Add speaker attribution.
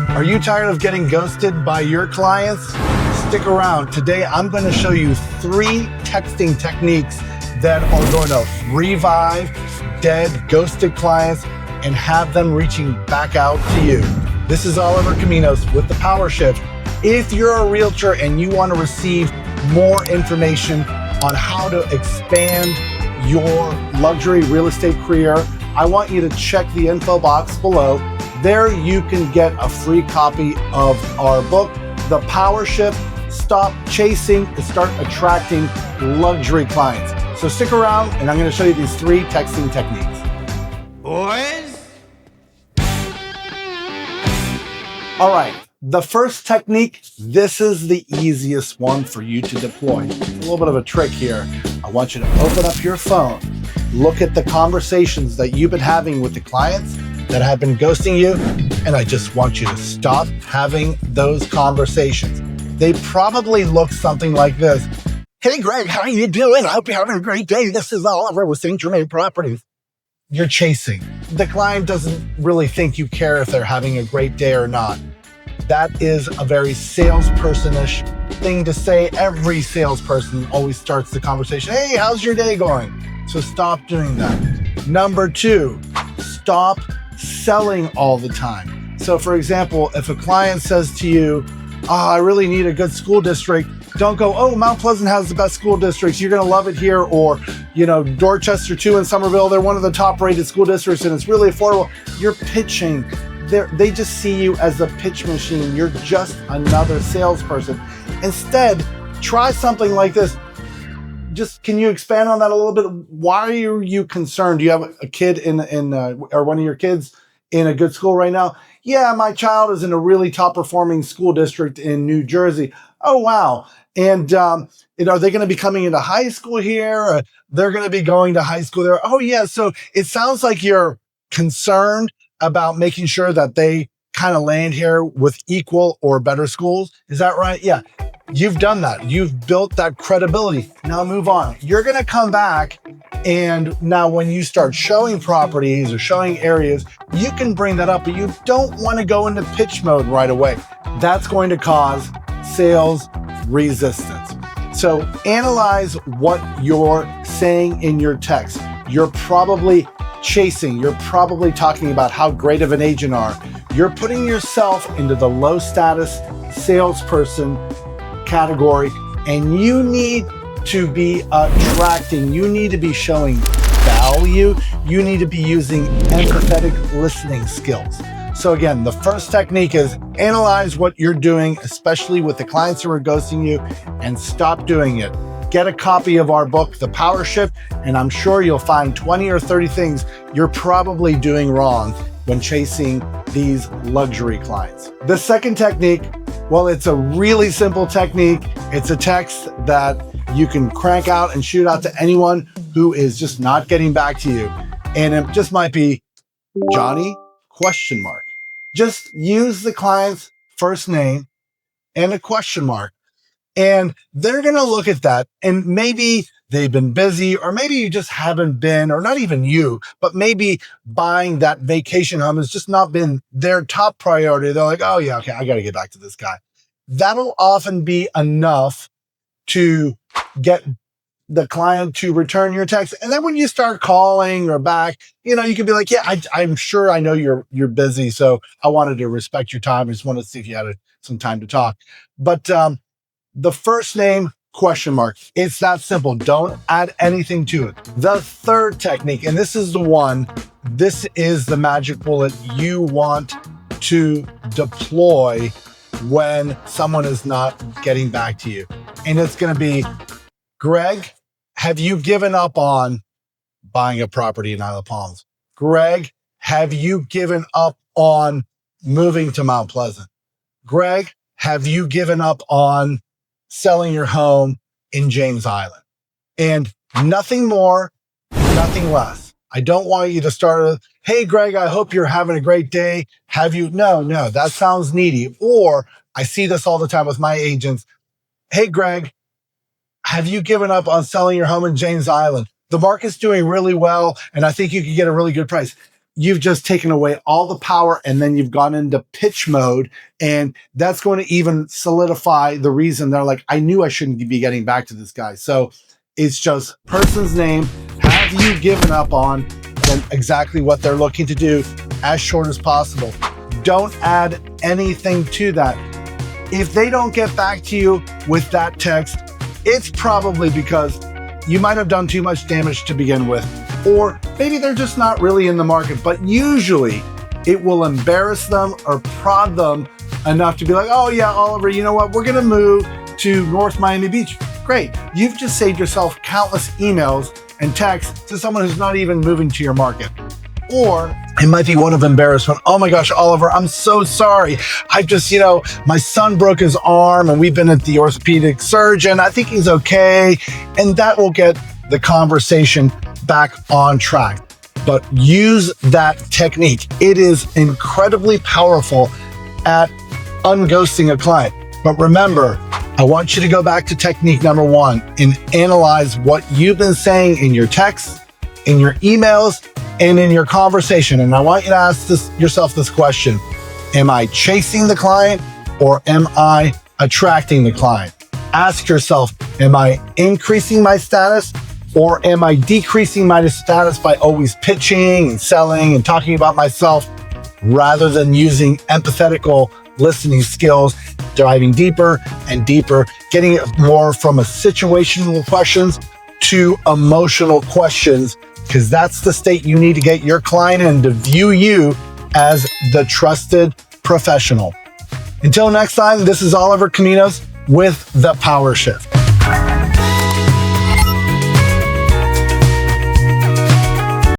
Speaker 1: Are you tired of getting ghosted by your clients? Stick around. Today, I'm going to show you 3 texting techniques that are going to revive dead, ghosted clients and have them reaching back out to you. This is Oliver Caminos with The Power Shift. If you're a realtor and you want to receive more information on how to expand your luxury real estate career, I want you to check the info box below. There you can get a free copy of our book, The Power Shift, Stop Chasing and Start Attracting Luxury Clients. So stick around and I'm going to show you these 3 texting techniques.
Speaker 2: Boys?
Speaker 1: All right, the first technique, this is the easiest one for you to deploy. It's a little bit of a trick here. I want you to open up your phone, look at the conversations that you've been having with the clients that have been ghosting you, and I just want you to stop having those conversations. They probably look something like this. Hey Greg, how are you doing? I hope you're having a great day. This is Oliver with St. Germain Properties. You're chasing. The client doesn't really think you care if they're having a great day or not. That is a very salesperson-ish thing to say. Every salesperson always starts the conversation, hey, how's your day going? So stop doing that. Number 2, stop selling all the time. So for example, if a client says to you, I really need a good school district, don't go, oh, Mount Pleasant has the best school districts, you're gonna love it here, or Dorchester 2 in Somerville, they're one of the top rated school districts and it's really affordable. You're pitching. They just see you as a pitch machine. You're just another salesperson. Instead, try something like this. Can you expand on that a little bit? Why are you concerned? Do you have a kid or one of your kids in a good school right now? Yeah, my child is in a really top performing school district in New Jersey. Oh, wow. And are they going to be coming into high school here? Or they're going to be going to high school there? Oh, yeah. So it sounds like you're concerned about making sure that they kind of land here with equal or better schools. Is that right? Yeah. You've done that. You've built that credibility. Now move on. You're going to come back, and now when you start showing properties or showing areas, you can bring that up, but you don't want to go into pitch mode right away. That's going to cause sales resistance. So analyze what you're saying in your text. You're probably chasing. You're probably talking about how great of an agent you are. You're putting yourself into the low status salesperson category, and you need to be attracting. You need to be showing value. You need to be using empathetic listening skills. So again, the first technique is analyze what you're doing, especially with the clients who are ghosting you, and stop doing it. Get a copy of our book, The Power Shift, and I'm sure you'll find 20 or 30 things you're probably doing wrong when chasing these luxury clients. The second technique, well, it's a really simple technique. It's a text that you can crank out and shoot out to anyone who is just not getting back to you. And it just might be Johnny ? Just use the client's first name and a question mark. And they're going to look at that, and maybe they've been busy, or maybe you just haven't been, or not even you, but maybe buying that vacation home has just not been their top priority. They're like, oh yeah, okay, I got to get back to this guy. That'll often be enough to get the client to return your text. And then when you start calling or back, you can be like, yeah, I'm sure I know you're busy. So I wanted to respect your time. I just wanted to see if you had some time to talk. But, the first name ? It's that simple. Don't add anything to it. The third technique, and this is the one, this is the magic bullet you want to deploy when someone is not getting back to you. And it's going to be, Greg, have you given up on buying a property in Isle of Palms? Greg, have you given up on moving to Mount Pleasant? Greg, have you given up on selling your home in James Island? And nothing more, nothing less. I don't want you to start with, hey, Greg, I hope you're having a great day. Have you? No, that sounds needy. Or I see this all the time with my agents. Hey, Greg, have you given up on selling your home in James Island? the market's doing really well, and I think you could get a really good price. You've just taken away all the power, and then you've gone into pitch mode, and that's going to even solidify the reason they're like, I knew I shouldn't be getting back to this guy. So it's just person's name. Have you given up on then exactly what they're looking to do as short as possible? Don't add anything to that. If they don't get back to you with that text, it's probably because you might have done too much damage to begin with, or maybe they're just not really in the market, but usually it will embarrass them or prod them enough to be like, oh yeah, Oliver, you know what? We're going to move to North Miami Beach. Great. You've just saved yourself countless emails and texts to someone who's not even moving to your market. Or it might be one of embarrassment. Oh my gosh, Oliver, I'm so sorry. I just, my son broke his arm and we've been at the orthopedic surgeon. I think he's okay. And that will get the conversation back on track. But use that technique. It is incredibly powerful at unghosting a client. But remember, I want you to go back to technique number 1 and analyze what you've been saying in your texts, in your emails, and in your conversation. And I want you to ask yourself this question. Am I chasing the client or am I attracting the client? Ask yourself, am I increasing my status or am I decreasing my status by always pitching and selling and talking about myself rather than using empathetical listening skills, diving deeper and deeper, getting it more from a situational questions to emotional questions, because that's the state you need to get your client in to view you as the trusted professional. Until next time, this is Oliver Caminos with The Power Shift.